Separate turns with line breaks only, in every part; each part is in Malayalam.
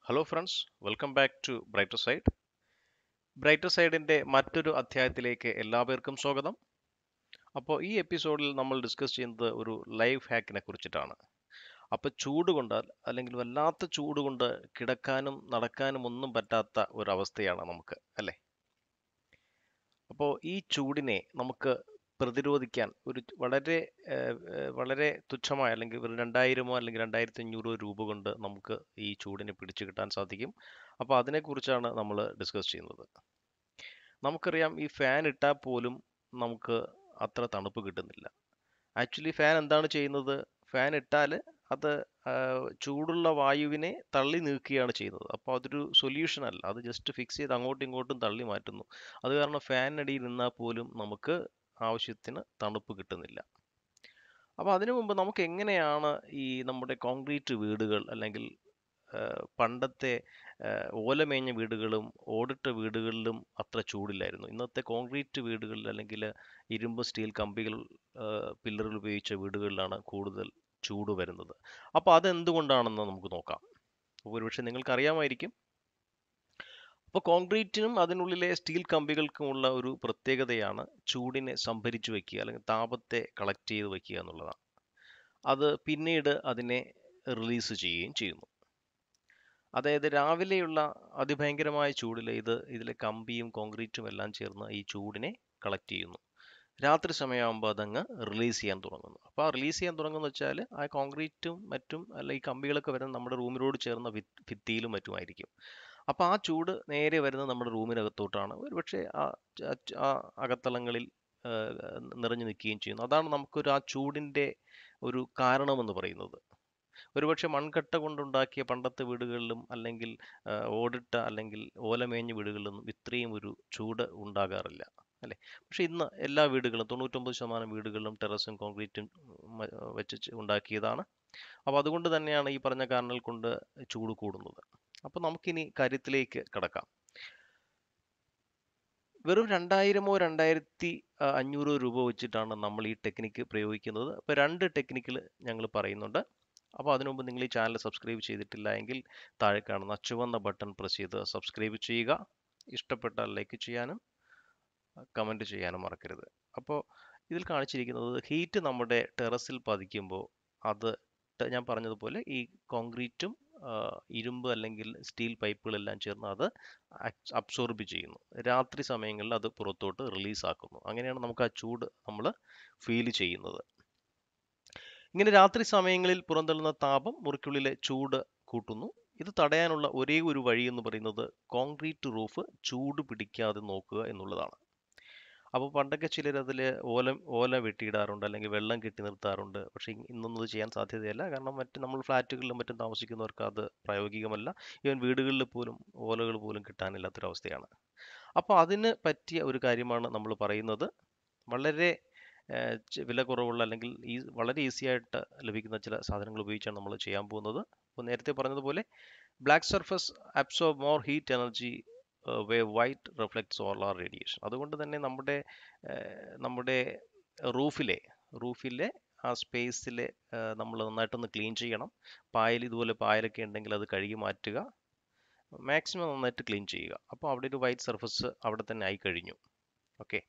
Hello friends, welcome back to brighter side. Brighter സൈഡിൻ്റെ മറ്റൊരു അധ്യായത്തിലേക്ക് എല്ലാവർക്കും സ്വാഗതം. അപ്പോൾ ഈ എപ്പിസോഡിൽ നമ്മൾ ഡിസ്കസ് ചെയ്യുന്നത് ഒരു ലൈഫ് ഹാക്കിനെ കുറിച്ചിട്ടാണ്. അപ്പോൾ ചൂട് കൊണ്ടാൽ അല്ലെങ്കിൽ വല്ലാത്ത ചൂട് കൊണ്ട് കിടക്കാനും നടക്കാനും ഒന്നും പറ്റാത്ത ഒരവസ്ഥയാണ് നമുക്ക്, അല്ലേ? അപ്പോൾ ഈ ചൂടിനെ നമുക്ക് പ്രതിരോധിക്കാൻ ഒരു വളരെ തുച്ഛമായ അല്ലെങ്കിൽ ഒരു 2000 അല്ലെങ്കിൽ 2500 രൂപ കൊണ്ട് നമുക്ക് ഈ ചൂടിനെ പിടിച്ചു കിട്ടാൻ സാധിക്കും. അപ്പോൾ അതിനെക്കുറിച്ചാണ് നമ്മൾ ഡിസ്കസ് ചെയ്യുന്നത്. നമുക്കറിയാം, ഈ ഫാൻ ഇട്ടാൽ പോലും നമുക്ക് അത്ര തണുപ്പ് കിട്ടുന്നില്ല. ആക്ച്വലി ഫാൻ എന്താണ് ചെയ്യുന്നത്? ഫാൻ ഇട്ടാൽ അത് ചൂടുള്ള വായുവിനെ തള്ളി നീക്കുകയാണ് ചെയ്യുന്നത്. അപ്പോൾ അതൊരു സൊല്യൂഷൻ അല്ല, അത് ജസ്റ്റ് ഫിക്സ് ചെയ്ത് അങ്ങോട്ടും ഇങ്ങോട്ടും തള്ളി മാറ്റുന്നു. അത് കാരണം ഫാനിനടിയിൽ നിന്നാൽ പോലും നമുക്ക് ആവശ്യത്തിന് തണുപ്പ് കിട്ടുന്നില്ല. അപ്പോൾ അതിനു മുമ്പ് നമുക്ക് എങ്ങനെയാണ് ഈ നമ്മുടെ കോൺക്രീറ്റ് വീടുകൾ അല്ലെങ്കിൽ പണ്ടത്തെ ഓലമേഞ്ഞ വീടുകളും ഓടിട്ട വീടുകളിലും അത്ര ചൂടില്ലായിരുന്നു. ഇന്നത്തെ കോൺക്രീറ്റ് വീടുകളിൽ അല്ലെങ്കിൽ ഇരുമ്പ് സ്റ്റീൽ കമ്പികൾ പില്ലറുകൾ ഉപയോഗിച്ച വീടുകളിലാണ് കൂടുതൽ ചൂട് വരുന്നത്. അപ്പോൾ അതെന്തുകൊണ്ടാണെന്ന് നമുക്ക് നോക്കാം. ഒരുപക്ഷെ നിങ്ങൾക്ക് അറിയാമായിരിക്കും. അപ്പോൾ കോൺക്രീറ്റിനും അതിനുള്ളിലെ സ്റ്റീൽ കമ്പികൾക്കുമുള്ള ഒരു പ്രത്യേകതയാണ് ചൂടിനെ സംഭരിച്ചു വയ്ക്കുക അല്ലെങ്കിൽ താപത്തെ കളക്ട് ചെയ്ത് വയ്ക്കുക എന്നുള്ളതാണ്. അത് പിന്നീട് അതിനെ റിലീസ് ചെയ്യുകയും ചെയ്യുന്നു. അതായത് രാവിലെയുള്ള അതിഭയങ്കരമായ ചൂടിൽ ഇതിലെ കമ്പിയും കോൺക്രീറ്റും എല്ലാം ചേർന്ന് ഈ ചൂടിനെ കളക്ട് ചെയ്യുന്നു. രാത്രി സമയമാകുമ്പോൾ അതങ്ങ് റിലീസ് ചെയ്യാൻ തുടങ്ങുന്നു. അപ്പോൾ ആ റിലീസ് ചെയ്യാൻ തുടങ്ങുന്നു വെച്ചാൽ ആ കോൺക്രീറ്റും മറ്റും അല്ല ഈ കമ്പികളൊക്കെ വരുന്നത് നമ്മുടെ റൂമിനോട് ചേർന്ന ഭിത്തിയിലും മറ്റുമായിരിക്കും. അപ്പോൾ ആ ചൂട് നേരെ വരുന്നത് നമ്മുടെ റൂമിനകത്തോട്ടാണ്. ഒരുപക്ഷെ ആ അകത്തളങ്ങളിൽ നിറഞ്ഞു നിൽക്കുകയും ചെയ്യുന്നു. അതാണ് നമുക്കൊരു ആ ചൂടിൻ്റെ ഒരു കാരണമെന്ന് പറയുന്നത്. ഒരുപക്ഷെ മൺകട്ട കൊണ്ടുണ്ടാക്കിയ പണ്ടത്തെ വീടുകളിലും അല്ലെങ്കിൽ ഓടിട്ട അല്ലെങ്കിൽ ഓലമേഞ്ഞ വീടുകളിലൊന്നും ഇത്രയും ഒരു ചൂട് ഉണ്ടാകാറില്ല, അല്ലേ? പക്ഷെ ഇന്ന് എല്ലാ വീടുകളും 99% വീടുകളിലും ടെറസും കോൺക്രീറ്റും വെച്ച് ഉണ്ടാക്കിയതാണ്. അപ്പോൾ അതുകൊണ്ട് തന്നെയാണ് ഈ പറഞ്ഞ കാരണങ്ങൾ കൊണ്ട് ചൂട് കൂടുന്നത്. അപ്പോൾ നമുക്കിനി കാര്യത്തിലേക്ക് കടക്കാം. വെറും 2000 2500 രൂപ വെച്ചിട്ടാണ് നമ്മൾ ഈ ടെക്നിക്ക് പ്രയോഗിക്കുന്നത്. അപ്പോൾ 2 ടെക്നിക്കിൽ ഞങ്ങൾ പറയുന്നുണ്ട്. അപ്പോൾ അതിനു മുമ്പ് നിങ്ങൾ ഈ ചാനൽ സബ്സ്ക്രൈബ് ചെയ്തിട്ടില്ല എങ്കിൽ താഴെ കാണുന്ന ചുവന്ന ബട്ടൺ പ്രസ് ചെയ്ത് സബ്സ്ക്രൈബ് ചെയ്യുക. ഇഷ്ടപ്പെട്ടാൽ ലൈക്ക് ചെയ്യാനും കമൻറ്റ് ചെയ്യാനും മറക്കരുത്. അപ്പോൾ ഇതിൽ കാണിച്ചിരിക്കുന്നത് ഹീറ്റ് നമ്മുടെ ടെറസിൽ പതിക്കുമ്പോൾ അത് ഞാൻ പറഞ്ഞതുപോലെ ഈ കോൺക്രീറ്റും ഇരുമ്പ് അല്ലെങ്കിൽ സ്റ്റീൽ പൈപ്പുകളെല്ലാം ചേർന്ന് അത് അബ്സോർബ് ചെയ്യുന്നു. രാത്രി സമയങ്ങളിൽ അത് പുറത്തോട്ട് റിലീസ് ആക്കുന്നു. അങ്ങനെയാണ് നമുക്ക് ആ ചൂട് നമ്മൾ ഫീൽ ചെയ്യുന്നത്. ഇങ്ങനെ രാത്രി സമയങ്ങളിൽ പുറന്തള്ളുന്ന താപം മുറിക്കുള്ളിലെ ചൂട് കൂട്ടുന്നു. ഇത് തടയാനുള്ള ഒരേ ഒരു വഴി എന്ന് പറയുന്നത് കോൺക്രീറ്റ് റൂഫ് ചൂട് പിടിക്കാതെ നോക്കുക എന്നുള്ളതാണ്. അപ്പോൾ പണ്ടൊക്കെ ചിലർ അതിൽ ഓല വെട്ടിയിടാറുണ്ട് അല്ലെങ്കിൽ വെള്ളം കെട്ടി നിർത്താറുണ്ട്. പക്ഷേ ഇന്നൊന്നും അത് ചെയ്യാൻ സാധ്യതയല്ല. കാരണം നമ്മൾ ഫ്ലാറ്റുകളിലും മറ്റും താമസിക്കുന്നവർക്ക് അത് പ്രായോഗികമല്ല. ഈവൻ വീടുകളിൽ പോലും ഓലകൾ പോലും കിട്ടാനില്ലാത്തൊരവസ്ഥയാണ്. അപ്പോൾ അതിന് പറ്റിയ ഒരു കാര്യമാണ് നമ്മൾ പറയുന്നത്. വളരെ വില കുറവുള്ള അല്ലെങ്കിൽ വളരെ ഈസി ആയിട്ട് ലഭിക്കുന്ന ചില സാധനങ്ങൾ ഉപയോഗിച്ചാണ് നമ്മൾ ചെയ്യാൻ പോകുന്നത്. അപ്പോൾ നേരത്തെ പറഞ്ഞതുപോലെ black surface absorb more heat energy wave white reflect solar radiation. അതുകൊണ്ട് തന്നെ നമ്മുടെ റൂഫിലെ ആ സ്പേസിൽ നമ്മൾ നന്നായിട്ടൊന്ന് ക്ലീൻ ചെയ്യണം. ഇതുപോലെ പായലൊക്കെ ഉണ്ടെങ്കിൽ അത് കഴുകി മാറ്റുക. മാക്സിമം നന്നായിട്ട് ക്ലീൻ ചെയ്യുക. അപ്പോൾ അവിടെ ഒരു വൈറ്റ് സർഫസ് അവിടെ തന്നെ ആയി കഴിഞ്ഞു. ഓക്കെ.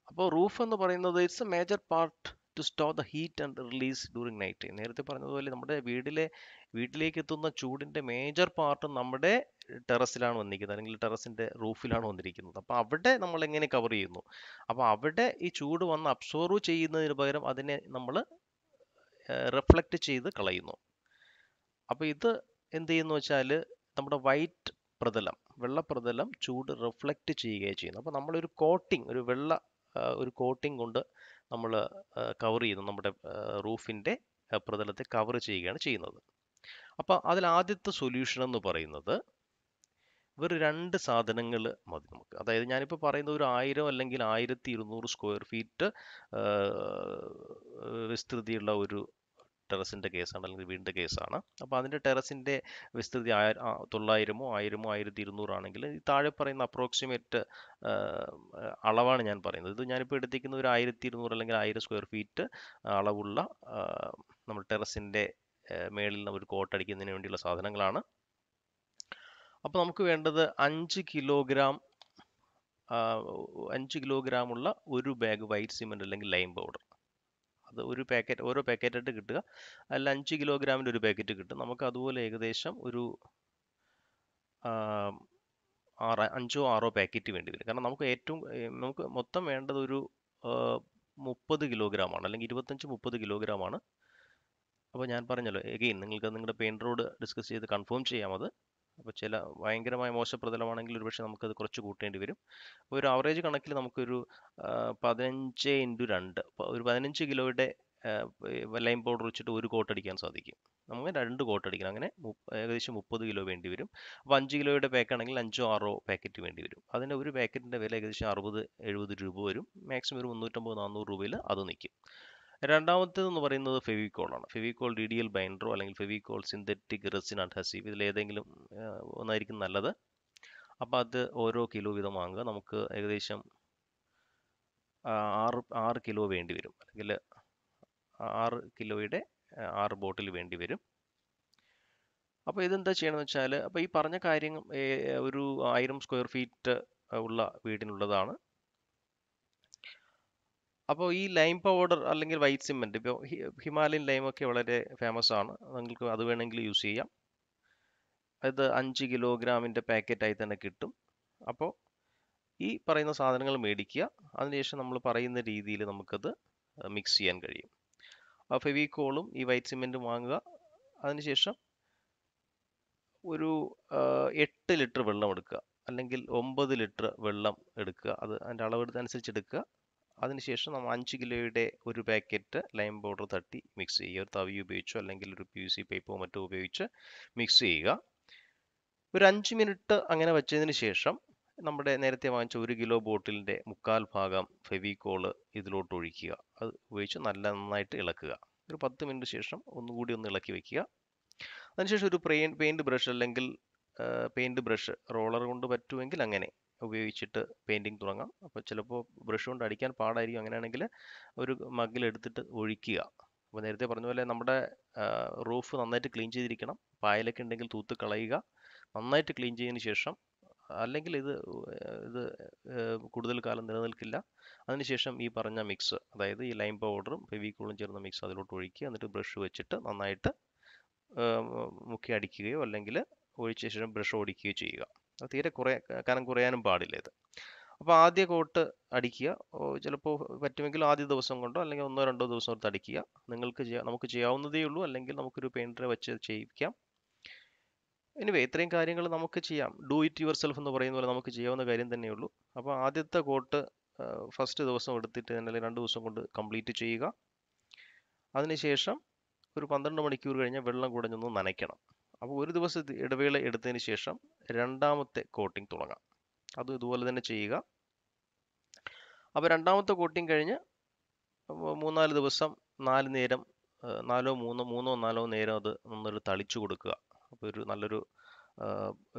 അപ്പോൾ റൂഫ് എന്ന് പറയുന്നത് it's A major part two store the heat and release during night. നേരത്തെ പറഞ്ഞതുപോലെ നമ്മുടെ വീട്ടിലേക്ക് എത്തുന്ന ചൂടിൻ്റെ മേജർ പാർട്ട് നമ്മുടെ ടെറസിലാണ് വന്നിരിക്കുന്നത് അല്ലെങ്കിൽ ടെറസിൻ്റെ റൂഫിലാണ് വന്നിരിക്കുന്നത്. അപ്പോൾ അവിടെ നമ്മൾ എങ്ങനെ കവർ ചെയ്യുന്നു? അപ്പോൾ അവിടെ ഈ ചൂട് വന്ന് അബ്സോർവ് ചെയ്യുന്നതിന് പകരം അതിനെ നമ്മൾ റിഫ്ലക്റ്റ് ചെയ്ത് കളയുന്നു. അപ്പോൾ ഇത് എന്ത് ചെയ്യുന്നു വെച്ചാൽ നമ്മുടെ വൈറ്റ് വെള്ളപ്രതലം ചൂട് റിഫ്ലക്റ്റ് ചെയ്യുകയാണ് ചെയ്യുന്നത്. അപ്പോൾ നമ്മളൊരു ഒരു കോട്ടിംഗ് കൊണ്ട് നമ്മൾ കവർ ചെയ്യുന്നു, നമ്മുടെ റൂഫിൻ്റെ പ്രതലത്തെ കവർ ചെയ്യുകയാണ് ചെയ്യുന്നത്. അപ്പോൾ അതിൽ ആദ്യത്തെ സൊല്യൂഷൻ എന്ന് പറയുന്നത് വെറും 2 സാധനങ്ങൾ മതി നമുക്ക്. അതായത് ഞാനിപ്പോൾ പറയുന്നത് ഒരു 1000 അല്ലെങ്കിൽ 1200 സ്ക്വയർ ഫീറ്റ് വിസ്തൃതിയുള്ള ഒരു ടെറസിൻ്റെ കേസാണ് അല്ലെങ്കിൽ വീടിൻ്റെ കേസാണ്. അപ്പോൾ അതിൻ്റെ ടെറസിൻ്റെ വിസ്തൃതി 900 1000 1200 ആണെങ്കിൽ ഈ താഴെ പറയുന്ന അപ്രോക്സിമേറ്റ് അളവാണ് ഞാൻ പറയുന്നത്. ഇത് ഞാനിപ്പോൾ എടുത്തിരിക്കുന്ന ഒരു 1200 അല്ലെങ്കിൽ 1000 സ്ക്വയർ ഫീറ്റ് അളവുള്ള നമ്മൾ ടെറസിൻ്റെ മേളിൽ ഒരു കോട്ടടിക്കുന്നതിന് വേണ്ടിയുള്ള സാധനങ്ങളാണ്. അപ്പോൾ നമുക്ക് വേണ്ടത് 5 കിലോഗ്രാമുള്ള ഒരു ബാഗ് വൈറ്റ് സിമെന്റ് അല്ലെങ്കിൽ ലൈം പൗഡർ. അത് ഒരു പാക്കറ്റ്, ഓരോ പാക്കറ്റായിട്ട് കിട്ടുക. അതിൽ 5 കിലോഗ്രാമിൻ്റെ ഒരു പാക്കറ്റ് കിട്ടും. നമുക്ക് അതുപോലെ ഏകദേശം ഒരു 5 6 പാക്കറ്റ് വേണ്ടി വരും. കാരണം നമുക്ക് മൊത്തം വേണ്ടത് ഒരു 30 കിലോഗ്രാമാണ്, അല്ലെങ്കിൽ 25 30 കിലോഗ്രാമാണ്. അപ്പോൾ ഞാൻ പറഞ്ഞല്ലോ, എഗെയിൻ നിങ്ങൾക്ക് നിങ്ങളുടെ പെയിൻറ്ററോട് ഡിസ്കസ് ചെയ്ത് കൺഫേം ചെയ്യാം അത്. അപ്പോൾ ചില ഭയങ്കരമായ മോശപ്രതലമാണെങ്കിൽ ഒരുപക്ഷെ നമുക്കത് കുറച്ച് കൂട്ടേണ്ടി വരും. അപ്പോൾ ഒരു ആവറേജ് കണക്കിൽ നമുക്കൊരു 15 × 2 ഒരു 15 കിലോയുടെ ലൈം പൗഡർ വെച്ചിട്ട് ഒരു കോട്ട് അടിക്കാൻ സാധിക്കും. നമുക്ക് 2 കോട്ട് അടിക്കണം. അങ്ങനെ ഏകദേശം 30 കിലോ വേണ്ടി വരും. അപ്പോൾ 5 കിലോയുടെ പാക്ക് ആണെങ്കിൽ 5 6 പാക്കറ്റ് വേണ്ടി വരും. അതിൻ്റെ ഒരു പാക്കറ്റിൻ്റെ വില ഏകദേശം 60 70 രൂപ വരും. മാക്സിമം ഒരു 350 400 രൂപയിൽ അത് നിൽക്കും. രണ്ടാമത്തേതെന്ന് പറയുന്നത് ഫെവിക്കോളാണ്. ഫെവിക്കോൾ DDL ബൈൻഡറോ അല്ലെങ്കിൽ ഫെവിക്കോൾ സിന്തറ്റിക് റെസിൻ അഡ്ഹസീവ്, ഇതിലേതെങ്കിലും ഒന്നായിരിക്കും നല്ലത്. അപ്പോൾ അത് ഓരോ കിലോ വീതം വാങ്ങുക. നമുക്ക് ഏകദേശം 6 കിലോ വേണ്ടി വരും, അല്ലെങ്കിൽ 6 കിലോയുടെ 6 ബോട്ടിൽ വേണ്ടി വരും. അപ്പോൾ ഇതെന്താ ചെയ്യണമെന്ന് വെച്ചാൽ, അപ്പോൾ ഈ പറഞ്ഞ കാര്യം ഒരു 1000 സ്ക്വയർ ഫീറ്റ് ഉള്ള വീടിനുള്ളതാണ്. അപ്പോൾ ഈ ലൈം പൗഡർ അല്ലെങ്കിൽ വൈറ്റ് സിമെൻറ്റ്, ഇപ്പോൾ ഹിമാലയൻ ലൈമൊക്കെ വളരെ ഫേമസ് ആണ്, നിങ്ങൾക്ക് അത് വേണമെങ്കിൽ യൂസ് ചെയ്യാം. അത് 5 കിലോഗ്രാമിൻ്റെ പാക്കറ്റായി തന്നെ കിട്ടും. അപ്പോൾ ഈ പറയുന്ന സാധനങ്ങൾ മേടിക്കുക. അതിനുശേഷം നമ്മൾ പറയുന്ന രീതിയിൽ നമുക്കത് മിക്സ് ചെയ്യാൻ കഴിയും. ആ ഫെവിക്കോളും ഈ വൈറ്റ് സിമെൻറ്റും വാങ്ങുക. അതിനുശേഷം ഒരു 8 ലിറ്റർ വെള്ളം എടുക്കുക, അല്ലെങ്കിൽ 9 ലിറ്റർ വെള്ളം എടുക്കുക. അതിൻ്റെ അളവെടുത്തനുസരിച്ച് എടുക്കുക. അതിനുശേഷം നമ്മൾ 5 കിലോയുടെ ഒരു പാക്കറ്റ് ലൈം പൗഡർ തട്ടി മിക്സ് ചെയ്യുക. ഒരു തവി ഉപയോഗിച്ചോ അല്ലെങ്കിൽ ഒരു PVC പൈപ്പോ മറ്റോ ഉപയോഗിച്ച് മിക്സ് ചെയ്യുക. ഒരു 5 മിനിറ്റ് അങ്ങനെ വെച്ചതിന് ശേഷം നമ്മുടെ നേരത്തെ വാങ്ങിച്ച 1 കിലോ ബോട്ടിലിൻ്റെ 1/4 ഭാഗം ഫെവിക്കോള് ഇതിലോട്ട് ഒഴിക്കുക. അത് ഉപയോഗിച്ച് നന്നായിട്ട് ഇളക്കുക. ഒരു 10 മിനിറ്റ് ശേഷം ഒന്നുകൂടി ഒന്ന് ഇളക്കി വെക്കുക. അതിനുശേഷം ഒരു പെയിൻറ് ബ്രഷ് അല്ലെങ്കിൽ പെയിൻറ് ബ്രഷ് റോളർ കൊണ്ട് പറ്റുമെങ്കിൽ അങ്ങനെ ഉപയോഗിച്ചിട്ട് പെയിൻറ്റിങ് തുടങ്ങാം. അപ്പോൾ ചിലപ്പോൾ ബ്രഷ് കൊണ്ട് അടിക്കാൻ പാടായിരിക്കും. അങ്ങനെയാണെങ്കിൽ ഒരു മഗ്ഗിലെടുത്തിട്ട് ഒഴിക്കുക. അപ്പോൾ നേരത്തെ പറഞ്ഞ പോലെ നമ്മുടെ റൂഫ് നന്നായിട്ട് ക്ലീൻ ചെയ്തിരിക്കണം. പായലൊക്കെ ഉണ്ടെങ്കിൽ തൂത്ത് കളയുക. നന്നായിട്ട് ക്ലീൻ ചെയ്തതിന് ശേഷം, അല്ലെങ്കിൽ ഇത് കൂടുതൽ കാലം നിലനിൽക്കില്ല. അതിനുശേഷം ഈ പറഞ്ഞ മിക്സ്, അതായത് ഈ ലൈം പൗഡറും ഫെവിക്കോളും ചേർന്ന മിക്സ് അതിലോട്ട് ഒഴിക്കുക. എന്നിട്ട് ബ്രഷ് വെച്ചിട്ട് നന്നായിട്ട് മുക്കി അടിക്കുകയോ അല്ലെങ്കിൽ ഒഴിച്ച ശേഷം ബ്രഷ് ഓടിക്കുകയോ ചെയ്യുക. അത് തീരെ കനം കുറയാനും പാടില്ല ഇത്. അപ്പോൾ ആദ്യ കോട്ട് അടിക്കുക. ചിലപ്പോൾ പറ്റുമെങ്കിൽ ആദ്യ ദിവസം കൊണ്ടോ അല്ലെങ്കിൽ 1 2 ദിവസം എടുത്ത് അടിക്കുക. നമുക്ക് ചെയ്യാവുന്നതേ ഉള്ളൂ, അല്ലെങ്കിൽ നമുക്കൊരു പെയിൻറ്ററെ വെച്ച് ചെയ്യിക്കാം. എനിവേ ഇത്രയും കാര്യങ്ങൾ നമുക്ക് ചെയ്യാം. ഡു ഇറ്റ് യുവർ സെൽഫ് എന്ന് പറയുന്ന പോലെ നമുക്ക് ചെയ്യാവുന്ന കാര്യം തന്നെയുള്ളൂ. അപ്പോൾ ആദ്യത്തെ കോട്ട് ഫസ്റ്റ് ദിവസം എടുത്തിട്ട് അല്ലെങ്കിൽ 2 ദിവസം കൊണ്ട് കംപ്ലീറ്റ് ചെയ്യുക. അതിനുശേഷം ഒരു 12 മണിക്കൂർ കഴിഞ്ഞ് വെള്ളം കുടഞ്ഞൊന്ന് നനയ്ക്കണം. അപ്പോൾ ഒരു ദിവസം ഇടവേള എടുത്തതിന് ശേഷം രണ്ടാമത്തെ കോട്ടിംഗ് തുടങ്ങാം. അത് ഇതുപോലെ തന്നെ ചെയ്യുക. അപ്പോൾ രണ്ടാമത്തെ കോട്ടിംഗ് കഴിഞ്ഞ് 3-4 ദിവസം 4 നേരം 3-4 നേരം അത് നന്നൊരു തളിച്ചു കൊടുക്കുക. അപ്പോൾ ഒരു നല്ലൊരു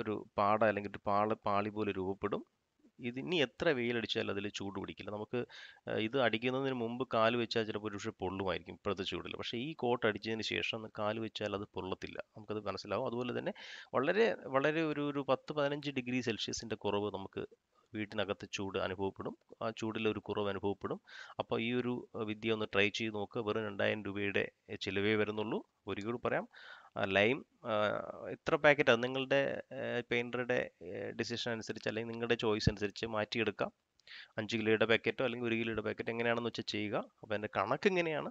ഒരു പാട അല്ലെങ്കിൽ ഒരു പാളി പോലെ രൂപപ്പെടും. ഇതിനി എത്ര വെയിലടിച്ചാലും അതിൽ ചൂട് പിടിക്കില്ല. നമുക്ക് ഇത് അടിക്കുന്നതിന് മുമ്പ് കാല് വെച്ചാൽ ചിലപ്പോൾ ഒരു പക്ഷേ പൊള്ളുമായിരിക്കും ഇപ്പോഴത്തെ ചൂടിൽ. പക്ഷേ ഈ കോട്ട് അടിച്ചതിന് ശേഷം കാല് വെച്ചാൽ അത് പൊള്ളത്തില്ല. നമുക്കത് മനസ്സിലാവും. അതുപോലെ തന്നെ വളരെ വളരെ ഒരു 10-15 ഡിഗ്രി സെൽഷ്യസിൻ്റെ കുറവ് നമുക്ക് വീട്ടിനകത്ത് ചൂട് അനുഭവപ്പെടും. ആ ചൂടിൽ ഒരു കുറവ് അനുഭവപ്പെടും. അപ്പോൾ ഈ ഒരു വിദ്യ ഒന്ന് ട്രൈ ചെയ്ത് നോക്കുക. വെറും 2000 രൂപയുടെ ചിലവേ വരുന്നുള്ളൂ. ഒരിക്കലും പറയാം, ലൈം എത്ര പാക്കറ്റ്, അത് നിങ്ങളുടെ പെയിൻറ്ററുടെ ഡിസിഷൻ അനുസരിച്ച് അല്ലെങ്കിൽ നിങ്ങളുടെ ചോയ്സ് അനുസരിച്ച് മാറ്റിയെടുക്കാം. 5 കിലോയുടെ പാക്കറ്റോ അല്ലെങ്കിൽ 1 കിലോയുടെ പാക്കറ്റ് എങ്ങനെയാണെന്ന് വെച്ചാൽ ചെയ്യുക. അപ്പോൾ എൻ്റെ കണക്ക് ഇങ്ങനെയാണ്: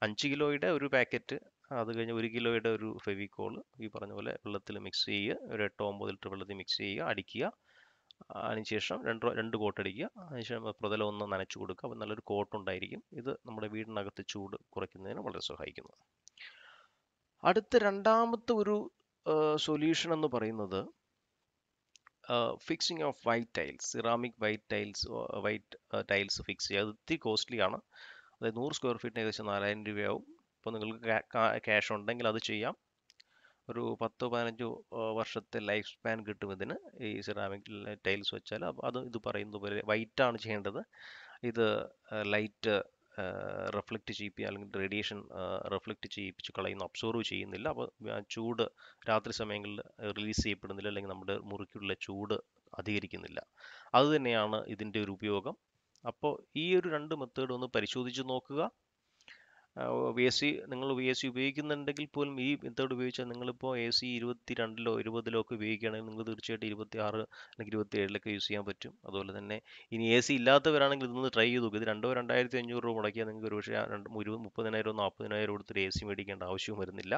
5 കിലോയുടെ ഒരു പാക്കറ്റ്, അത് കഴിഞ്ഞ് 1 കിലോയുടെ ഒരു ഫെവിക്കോൾ ഈ പറഞ്ഞ പോലെ വെള്ളത്തിൽ മിക്സ് ചെയ്യുക. ഒരു 8-9 ലിറ്റർ വെള്ളത്തിൽ മിക്സ് ചെയ്യുക, അടിക്കുക. അതിനുശേഷം രണ്ട് കോട്ട് അടിക്കുക. അതിനുശേഷം പ്രതലം ഒന്ന് നനച്ചു കൊടുക്കുക. അപ്പോൾ നല്ലൊരു കോട്ട് ഉണ്ടായിരിക്കും. ഇത് നമ്മുടെ വീടിനകത്ത് ചൂട് കുറയ്ക്കുന്നതിന് വളരെ സഹായിക്കുന്നു. അടുത്ത രണ്ടാമത്തെ ഒരു സൊല്യൂഷൻ എന്ന് പറയുന്നത് fixing of white tiles, ceramic white tiles fix ചെയ്യുക. അത് ഒത്തിരി കോസ്റ്റ്ലി ആണ്. അതായത് 100 സ്ക്വയർ ഫീറ്റിന് ഏകദേശം 4000 രൂപയാവും. അപ്പോൾ നിങ്ങൾക്ക് ക്യാഷ് ഉണ്ടെങ്കിൽ അത് ചെയ്യാം. ഒരു 10-15 വർഷത്തെ ലൈഫ് സ്പാൻ കിട്ടും ഇതിന്, ഈ സിറാമിക് ടൈൽസ് വെച്ചാൽ. അപ്പോൾ ഇത് പറയുന്ന പോലെ വൈറ്റാണ് ചെയ്യേണ്ടത്. ഇത് ലൈറ്റ് റിഫ്ലക്റ്റ് ചെയ്യിപ്പിക്കുക അല്ലെങ്കിൽ റേഡിയേഷൻ റിഫ്ലക്റ്റ് ചെയ്യിപ്പിച്ച് കളയുന്ന അബ്സോർവ് ചെയ്യുന്നില്ല. അപ്പോൾ ചൂട് രാത്രി സമയങ്ങളിൽ റിലീസ് ചെയ്യപ്പെടുന്നില്ല, അല്ലെങ്കിൽ നമ്മുടെ മുറിക്കുള്ള ചൂട് അധികരിക്കുന്നില്ല. അതുതന്നെയാണ് ഇതിൻ്റെ ഒരു ഉപയോഗം. അപ്പോൾ ഈ ഒരു രണ്ട് മെത്തേഡ് ഒന്ന് പരിശോധിച്ച് നോക്കുക. AC നിങ്ങൾ AC ഉപയോഗിക്കുന്നുണ്ടെങ്കിൽ പോലും ഈ മെത്തേഡ് ഉപയോഗിച്ചാൽ നിങ്ങളിപ്പോൾ AC 22-ലോ 20-ലോ ഒക്കെ ഉപയോഗിക്കുകയാണെങ്കിൽ നിങ്ങൾ തീർച്ചയായിട്ടും 26 അല്ലെങ്കിൽ 27-ലൊക്കെ യൂസ് ചെയ്യാൻ പറ്റും. അതുപോലെ തന്നെ ഇനി AC ഇല്ലാത്തവരാണെങ്കിൽ ഇതൊന്ന് ട്രൈ ചെയ്ത് നോക്കുക. ഇത് 2,000-2,500 രൂപ മുടക്കിയാൽ നിങ്ങൾക്ക് ഒരു പക്ഷേ 30,000 40,000 കൊടുത്തൊരു AC മേടിക്കേണ്ട ആവശ്യവും വരുന്നില്ല.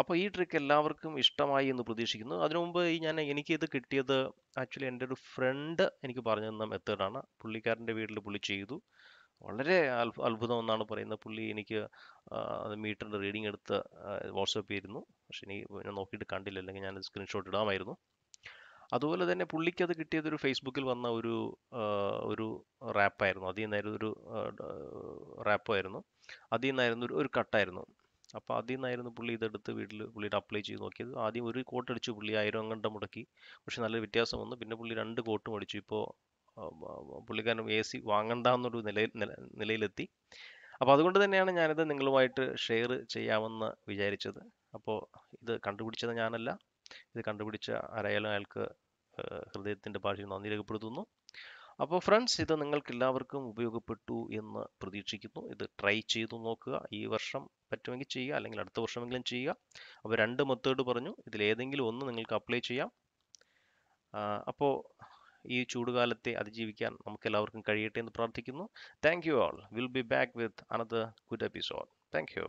അപ്പോൾ ഈ ട്രിക്ക് എല്ലാവർക്കും ഇഷ്ടമായി എന്ന് പ്രതീക്ഷിക്കുന്നു. അതിനു മുമ്പ് എനിക്കിത് കിട്ടിയത് ആക്ച്വലി എൻ്റെ ഒരു ഫ്രണ്ട് എനിക്ക് പറഞ്ഞു തന്ന മെത്തേഡാണ്. പുള്ളിക്കാരൻ്റെ വീട്ടിൽ പുള്ളി ചെയ്തു. വളരെ അത്ഭുതം എന്നാണ് പറയുന്നത്. പുള്ളി എനിക്ക് അത് മീറ്ററിൻ്റെ റീഡിംഗ് എടുത്ത് വാട്സപ്പ് ചെയ്തിരുന്നു. പക്ഷെ ഞാൻ നോക്കിയിട്ട് കണ്ടില്ല, അല്ലെങ്കിൽ ഞാൻ സ്ക്രീൻഷോട്ട് ഇടാമായിരുന്നു. അതുപോലെ തന്നെ പുള്ളിക്ക് അത് കിട്ടിയതൊരു ഫേസ്ബുക്കിൽ വന്ന ഒരു റാപ്പായിരുന്നു. അതിൽ നിന്നായിരുന്നു ഒരു റാപ്പായിരുന്നു. അതിൽ നിന്നായിരുന്നു ഒരു കട്ടായിരുന്നു. അപ്പോൾ അതിൽ നിന്നായിരുന്നു പുള്ളി ഇതെടുത്ത് വീട്ടിൽ പുള്ളിയുടെ അപ്ലൈ ചെയ്ത് നോക്കിയത്. ആദ്യം ഒരു കോട്ട് അടിച്ചു പുള്ളി 1000 കണ്ട മുടക്കി. പക്ഷെ നല്ല വ്യത്യാസം വന്നു. പിന്നെ പുള്ളി 2 കോട്ടും അടിച്ചു. ഇപ്പോൾ പുള്ളിക്കാരൻ AC വാങ്ങണ്ടെന്നൊരു നിലയിലെത്തി. അപ്പോൾ അതുകൊണ്ട് തന്നെയാണ് ഞാനിത് നിങ്ങളുമായിട്ട് ഷെയർ ചെയ്യാമെന്ന് വിചാരിച്ചത്. അപ്പോൾ ഇത് കണ്ടുപിടിച്ചത് ഞാനല്ല. ഇത് കണ്ടുപിടിച്ച ആരായാലും അയാൾക്ക് ഹൃദയത്തിൻ്റെ ഭാഷയിൽ നന്ദി രേഖപ്പെടുത്തുന്നു. അപ്പോൾ ഫ്രണ്ട്സ്, ഇത് നിങ്ങൾക്ക് എല്ലാവർക്കും ഉപയോഗപ്പെട്ടു എന്ന് പ്രതീക്ഷിക്കുന്നു. ഇത് ട്രൈ ചെയ്തു നോക്കുക. ഈ വർഷം പറ്റുമെങ്കിൽ ചെയ്യുക, അല്ലെങ്കിൽ അടുത്ത വർഷമെങ്കിലും ചെയ്യുക. അപ്പോൾ 2 മെത്തേഡ് പറഞ്ഞു. ഇതിലേതെങ്കിലും ഒന്ന് നിങ്ങൾക്ക് അപ്ലൈ ചെയ്യാം. അപ്പോൾ ഈ ചൂടുകാലത്തെ അതിജീവിക്കാൻ നമുക്ക് എല്ലാവർക്കും കഴിയട്ടെ എന്ന് പ്രാർത്ഥിക്കുന്നു. Thank you all. Will be back with another good episode. Thank you.